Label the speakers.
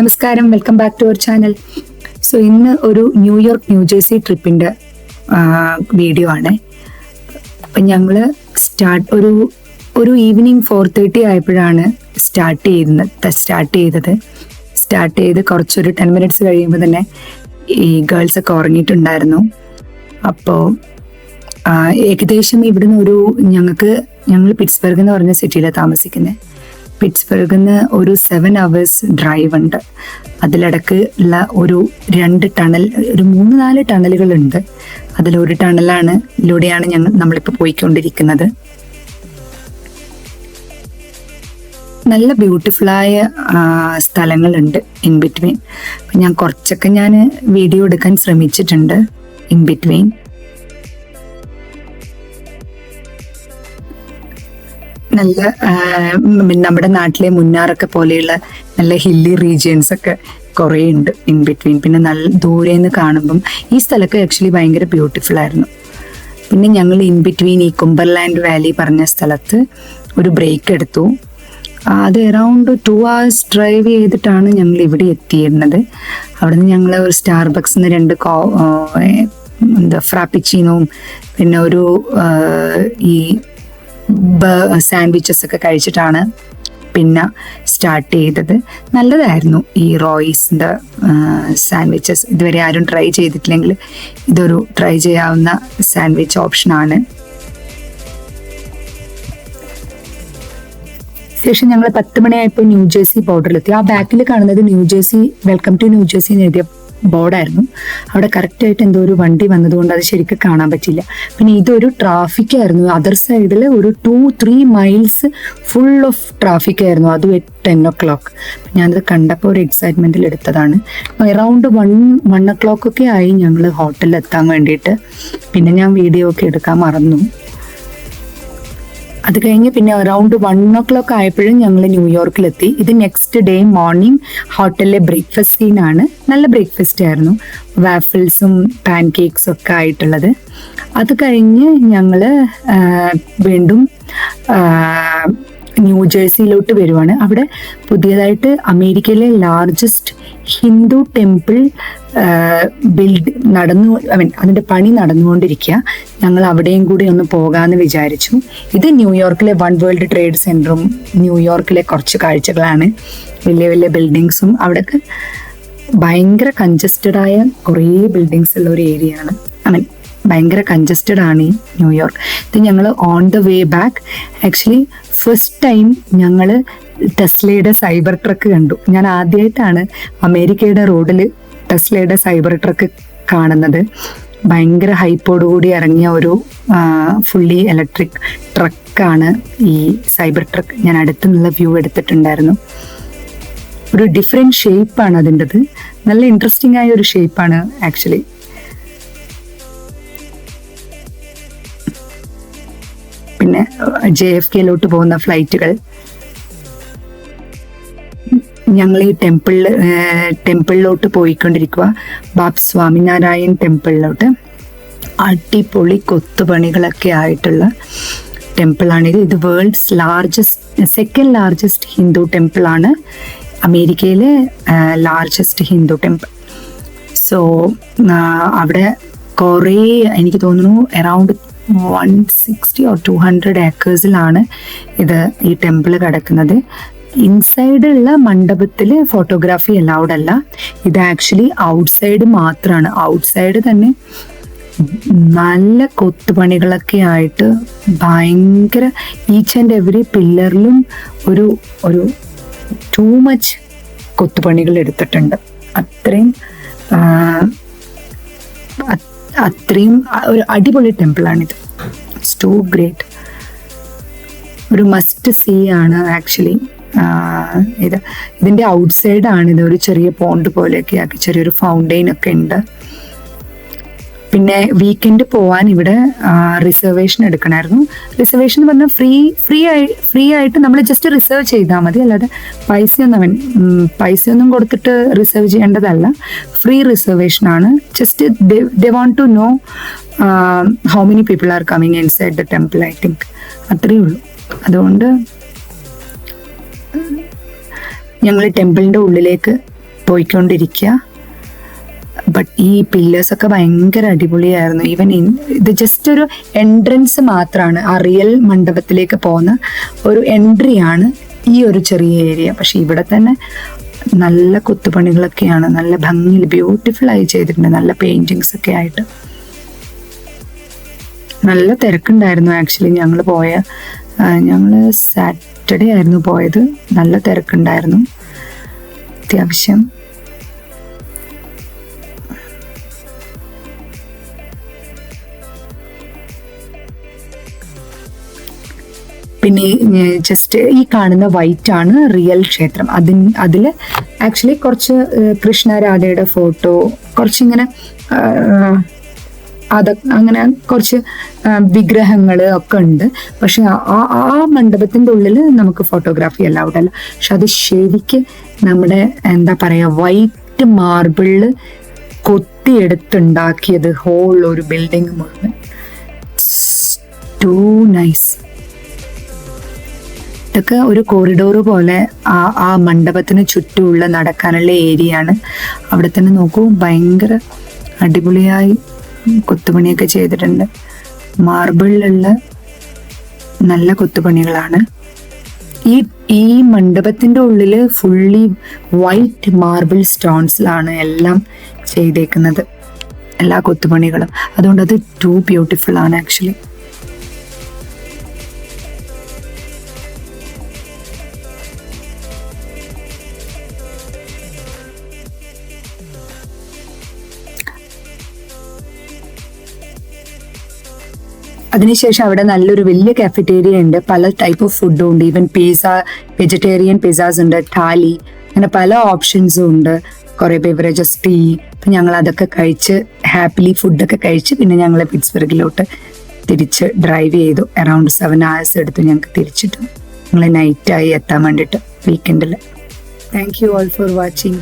Speaker 1: നമസ്കാരം, welcome back to our channel. So ഇന്ന് ഒരു ന്യൂയോർക്ക് ന്യൂജേഴ്സി ട്രിപ്പിൻ്റെ വീഡിയോ ആണ്. അപ്പം ഞങ്ങൾ ഒരു ഈവനിങ് 4:30 ആയപ്പോഴാണ് സ്റ്റാർട്ട് ചെയ്ത് കുറച്ചൊരു 10 മിനിറ്റ്സ് കഴിയുമ്പോൾ തന്നെ ഈ ഗേൾസൊക്കെ ഉറങ്ങിയിട്ടുണ്ടായിരുന്നു. അപ്പോൾ ഏകദേശം ഇവിടുന്ന് ഞങ്ങൾ പിറ്റ്സ്ബർഗ് എന്ന് പറഞ്ഞ സിറ്റിയിലാണ് താമസിക്കുന്നത്. പിറ്റ്സ്ബർഗിൽ നിന്ന് ഒരു 7 hours ഡ്രൈവ് ഉണ്ട്. അതിലിടക്ക് ഉള്ള ഒരു 3-4 ടണലുകളുണ്ട്. അതിലൊരു ടണലിലൂടെയാണ് നമ്മളിപ്പോൾ പോയിക്കൊണ്ടിരിക്കുന്നത്. നല്ല ബ്യൂട്ടിഫുള്ളായ സ്ഥലങ്ങളുണ്ട് ഇൻ ബിറ്റ്വീൻ. ഞാൻ കുറച്ചൊക്കെ വീഡിയോ എടുക്കാൻ ശ്രമിച്ചിട്ടുണ്ട് ഇൻ ബിറ്റ്വീൻ. നല്ല നമ്മുടെ നാട്ടിലെ മുന്നാറൊക്കെ പോലെയുള്ള നല്ല ഹില്ലി റീജിയൻസ് ഒക്കെ കുറേ ഉണ്ട് ഇൻ ബിറ്റ്വീൻ. പിന്നെ നല്ല ദൂരെ നിന്ന് കാണുമ്പം ഈ സ്ഥലമൊക്കെ ആക്ച്വലി ഭയങ്കര ബ്യൂട്ടിഫുൾ ആയിരുന്നു. പിന്നെ ഞങ്ങൾ ഇൻ ബിറ്റ്വീൻ ഈ കുംബർലാൻഡ് വാലി പറഞ്ഞ സ്ഥലത്ത് ഒരു ബ്രേക്ക് എടുത്തു. അത് അറൗണ്ട് 2 hours ഡ്രൈവ് ചെയ്തിട്ടാണ് ഞങ്ങൾ ഇവിടെ എത്തിയിരുന്നത്. അവിടെ നിന്ന് ഞങ്ങൾ ഒരു സ്റ്റാർബക്സിൽ നിന്ന് 2 ഫ്രാപ്പിച്ചീനോവും പിന്നെ ഒരു ഈ സാൻഡ്വിച്ചസ് ഒക്കെ കഴിച്ചിട്ടാണ് പിന്നെ സ്റ്റാർട്ട് ചെയ്തത്. നല്ലതായിരുന്നു ഈ റോയ്സിൻ്റെ സാൻഡ്വിച്ചസ്. ഇതുവരെ ആരും ട്രൈ ചെയ്തിട്ടില്ലെങ്കിൽ ഇതൊരു ട്രൈ ചെയ്യാവുന്ന സാൻഡ്വിച്ച് ഓപ്ഷനാണ്. ശേഷം ഞങ്ങൾ 10 മണിയായപ്പോൾ ന്യൂജേഴ്സി ബോർഡറിലെത്തി. ആ ബാക്കിൽ കാണുന്നത് വെൽക്കം ടു ന്യൂജേഴ്സി എന്ന് എഴുതിയ ബോർഡായിരുന്നു. അവിടെ കറക്റ്റായിട്ട് എന്തോ ഒരു വണ്ടി വന്നതുകൊണ്ട് അത് ശരിക്കും കാണാൻ പറ്റില്ല. പിന്നെ ഇതൊരു ട്രാഫിക് ആയിരുന്നു. അതർ സൈഡിൽ ഒരു 2-3 miles ഫുൾ ഓഫ് ട്രാഫിക് ആയിരുന്നു. അതും 10 o'clock. ഞാനത് കണ്ടപ്പോൾ ഒരു എക്സൈറ്റ്മെൻറ്റിൽ എടുത്തതാണ്. അറൗണ്ട് 1 o'clock ഒക്കെ ആയി ഞങ്ങൾ ഹോട്ടലിൽ എത്താൻ വേണ്ടിയിട്ട്. പിന്നെ ഞാൻ വീഡിയോ ഒക്കെ എടുക്കാൻ മറന്നു. അത് കഴിഞ്ഞ് പിന്നെ അറൗണ്ട് 1 o'clock ആയപ്പോഴും ഞങ്ങൾ ന്യൂയോർക്കിലെത്തി. ഇത് നെക്സ്റ്റ് ഡേ മോർണിംഗ് ഹോട്ടലിലെ ബ്രേക്ക്ഫാസ്റ്റ് സീനാണ്. നല്ല ബ്രേക്ക്ഫാസ്റ്റ് ആയിരുന്നു, വാഫിൾസും പാൻ കേക്ക്സും ഒക്കെ ആയിട്ടുള്ളത്. അത് കഴിഞ്ഞ് ഞങ്ങൾ വീണ്ടും ന്യൂജേഴ്സിയിലോട്ട് വരുവാണ്. അവിടെ പുതിയതായിട്ട് അമേരിക്കയിലെ ലാർജസ്റ്റ് ഹിന്ദു ടെമ്പിൾ അതിൻ്റെ പണി നടന്നുകൊണ്ടിരിക്കുക. ഞങ്ങൾ അവിടെയും കൂടി ഒന്ന് പോകാമെന്ന് വിചാരിച്ചു. ഇത് ന്യൂയോർക്കിലെ വൺ വേൾഡ് ട്രേഡ് സെൻറ്ററും ന്യൂയോർക്കിലെ കുറച്ച് കാഴ്ചകളാണ്. വലിയ വലിയ ബിൽഡിങ്സും അവിടെയൊക്കെ ഭയങ്കര കൺജസ്റ്റഡായ കുറേ ബിൽഡിങ്സ് ഉള്ള ഒരു ഏരിയ ആണ്. ഭയങ്കര കൺജസ്റ്റഡ് ആണ് ഈ ന്യൂയോർക്ക്. ഇത് ഞങ്ങൾ on the way back actually first time ഞങ്ങൾ ടെസ്ലയുടെ സൈബർ ട്രക്ക് കണ്ടു. ഞാൻ ആദ്യമായിട്ടാണ് അമേരിക്കയുടെ റോഡിൽ ടെസ്ലയുടെ സൈബർ ട്രക്ക് കാണുന്നത്. ഭയങ്കര ഹൈപ്പോടുകൂടി ഇറങ്ങിയ ഒരു ഫുള്ളി ഇലക്ട്രിക് ട്രക്കാണ് ഈ സൈബർ ട്രക്ക്. ഞാൻ അടുത്ത് നിന്നുള്ള വ്യൂ എടുത്തിട്ടുണ്ടായിരുന്നു. ഒരു ഡിഫറെൻറ്റ് ഷേപ്പാണ് അതിൻ്റെത്. നല്ല ഇൻട്രസ്റ്റിംഗ് ആയ ഒരു ഷേപ്പാണ് ആക്ച്വലി. പിന്നെ JFKയിലോട്ട് പോകുന്ന ഫ്ലൈറ്റുകൾ. ഞങ്ങൾ ഈ ടെമ്പിളിലോട്ട് പോയിക്കൊണ്ടിരിക്കുക. ബാബ് സ്വാമിനാരായൺ ടെമ്പിളിലോട്ട്. അടിപൊളി കൊത്തുപണികളൊക്കെ ആയിട്ടുള്ള ടെമ്പിളാണിത്. ഇത് വേൾഡ്സ് സെക്കൻഡ് ലാർജസ്റ്റ് ഹിന്ദു ടെമ്പിളാണ്. അമേരിക്കയിലെ ലാർജസ്റ്റ് ഹിന്ദു ടെമ്പിൾ. സോ അവിടെ കുറേ, എനിക്ക് തോന്നുന്നു അറൗണ്ട് 160 or 200 acres ഈ ടെമ്പിൾ കിടക്കുന്നത്. ഇൻസൈഡുള്ള മണ്ഡപത്തിൽ ഫോട്ടോഗ്രാഫി അലൗഡ് അല്ല. ഇത് ആക്ച്വലി ഔട്ട്സൈഡ് മാത്രമാണ്. ഔട്ട്സൈഡ് തന്നെ നല്ല കൊത്തുപണികളൊക്കെ ആയിട്ട് ഭയങ്കര ഈച്ച് ആൻഡ് എവറി പില്ലറിലും ഒരു ടൂ മച്ച് കൊത്തുപണികൾ എടുത്തിട്ടുണ്ട്. അത്രയും ഒരു അടിപൊളി ടെമ്പിളാണിത്. It's too great. ഒരു മസ്റ്റ് സീ ആണ് ആക്ച്വലി. ഇതിൻ്റെ ഔട്ട്സൈഡാണിത്. ഒരു ചെറിയ പോണ്ട് പോലെയൊക്കെ ആക്കി ചെറിയൊരു ഫൗണ്ടെയിൻ ഒക്കെ ഉണ്ട്. പിന്നെ വീക്കെൻഡ് പോവാൻ ഇവിടെ റിസർവേഷൻ എടുക്കണമായിരുന്നു. റിസർവേഷൻ എന്ന് പറഞ്ഞാൽ ഫ്രീ ആയിട്ട് നമ്മൾ ജസ്റ്റ് റിസർവ് ചെയ്താൽ മതി. അല്ലാതെ പൈസയൊന്നും കൊടുത്തിട്ട് റിസർവ് ചെയ്യേണ്ടതല്ല. ഫ്രീ റിസർവേഷനാണ്. Just they want to know how many people are coming inside the temple. I think അത്രയേ ഉള്ളൂ. അതുകൊണ്ട് ഞങ്ങൾ ടെമ്പിളിൻ്റെ ഉള്ളിലേക്ക് പോയിക്കൊണ്ടിരിക്കുക. ബട്ട് ഈ പില്ലേഴ്സൊക്കെ ഭയങ്കര അടിപൊളിയായിരുന്നു. ഈവൻ ഇത് ജസ്റ്റ് ഒരു എൻട്രൻസ് മാത്രമാണ്, ആ റിയൽ മണ്ഡപത്തിലേക്ക് പോകുന്ന ഒരു എൻട്രിയാണ് ഈ ഒരു ചെറിയ ഏരിയ. പക്ഷെ ഇവിടെ തന്നെ നല്ല കൊത്തുപണികളൊക്കെയാണ്, നല്ല ഭംഗിയിൽ ബ്യൂട്ടിഫുൾ ആയി ചെയ്തിട്ടുണ്ട്, നല്ല പെയിന്റിങ്സ് ഒക്കെ ആയിട്ട്. നല്ല തിരക്കുണ്ടായിരുന്നു. ആക്ച്വലി ഞങ്ങൾ സാറ്റർഡേ ആയിരുന്നു പോയത്. നല്ല തിരക്കുണ്ടായിരുന്നു അത്യാവശ്യം. പിന്നെ ജസ്റ്റ് ഈ കാണുന്ന വൈറ്റ് ആണ് റിയൽ ക്ഷേത്രം. അതിൽ ആക്ച്വലി കുറച്ച് കൃഷ്ണ രാധയുടെ ഫോട്ടോ, കുറച്ചിങ്ങനെ അങ്ങനെ കുറച്ച് വിഗ്രഹങ്ങൾ ഒക്കെ ഉണ്ട്. പക്ഷെ ആ മണ്ഡപത്തിൻ്റെ ഉള്ളിൽ നമുക്ക് ഫോട്ടോഗ്രാഫി അലൗഡ് അല്ല. പക്ഷെ അത് ശരിക്ക് നമ്മുടെ എന്താ പറയുക, വൈറ്റ് മാർബിളിൽ കൊത്തിയെടുത്തുണ്ടാക്കിയത് ഹോൾ ഒരു ബിൽഡിംഗ് മുഴുവൻ. Too nice. ഇതൊക്കെ ഒരു കോറിഡോർ പോലെ ആ മണ്ഡപത്തിന് ചുറ്റുമുള്ള നടക്കാനുള്ള ഏരിയ ആണ്. അവിടെ തന്നെ നോക്കൂ, ഭയങ്കര അടിപൊളിയായി കൊത്തുപണിയൊക്കെ ചെയ്തിട്ടുണ്ട്. മാർബിളിലുള്ള നല്ല കൊത്തുപണികളാണ്. ഈ മണ്ഡപത്തിൻ്റെ ഉള്ളിൽ ഫുള്ളി വൈറ്റ് മാർബിൾ സ്റ്റോൺസിലാണ് എല്ലാം ചെയ്തേക്കുന്നത്, എല്ലാ കൊത്തുപണികളും. അതുകൊണ്ട് അത് ടു ബ്യൂട്ടിഫുൾ ആണ് ആക്ച്വലി. അതിനുശേഷം അവിടെ നല്ലൊരു വലിയ കാഫറ്റേരിയ ഉണ്ട്, പല ടൈപ്പ് ഓഫ് ഫുഡും ഉണ്ട്. ഈവൻ പിസ്സ, വെജിറ്റേറിയൻ പിസ്സാസ് ഉണ്ട്, ഥാലി, അങ്ങനെ പല ഓപ്ഷൻസും ഉണ്ട്. കുറേ ബെവറേജസ്, ടീ. അപ്പം ഞങ്ങൾ അതൊക്കെ കഴിച്ച് ഹാപ്പിലി ഫുഡൊക്കെ കഴിച്ച് പിന്നെ ഞങ്ങൾ പിറ്റ്സ്ബർഗിലോട്ട് തിരിച്ച് ഡ്രൈവ് ചെയ്തു. അറൗണ്ട് 7 hours എടുത്തു ഞങ്ങൾക്ക് തിരിച്ചിട്ട്. ഞങ്ങൾ നൈറ്റായി എത്താൻ വേണ്ടിയിട്ട് വീക്കെൻഡിൽ. Thank you all for watching.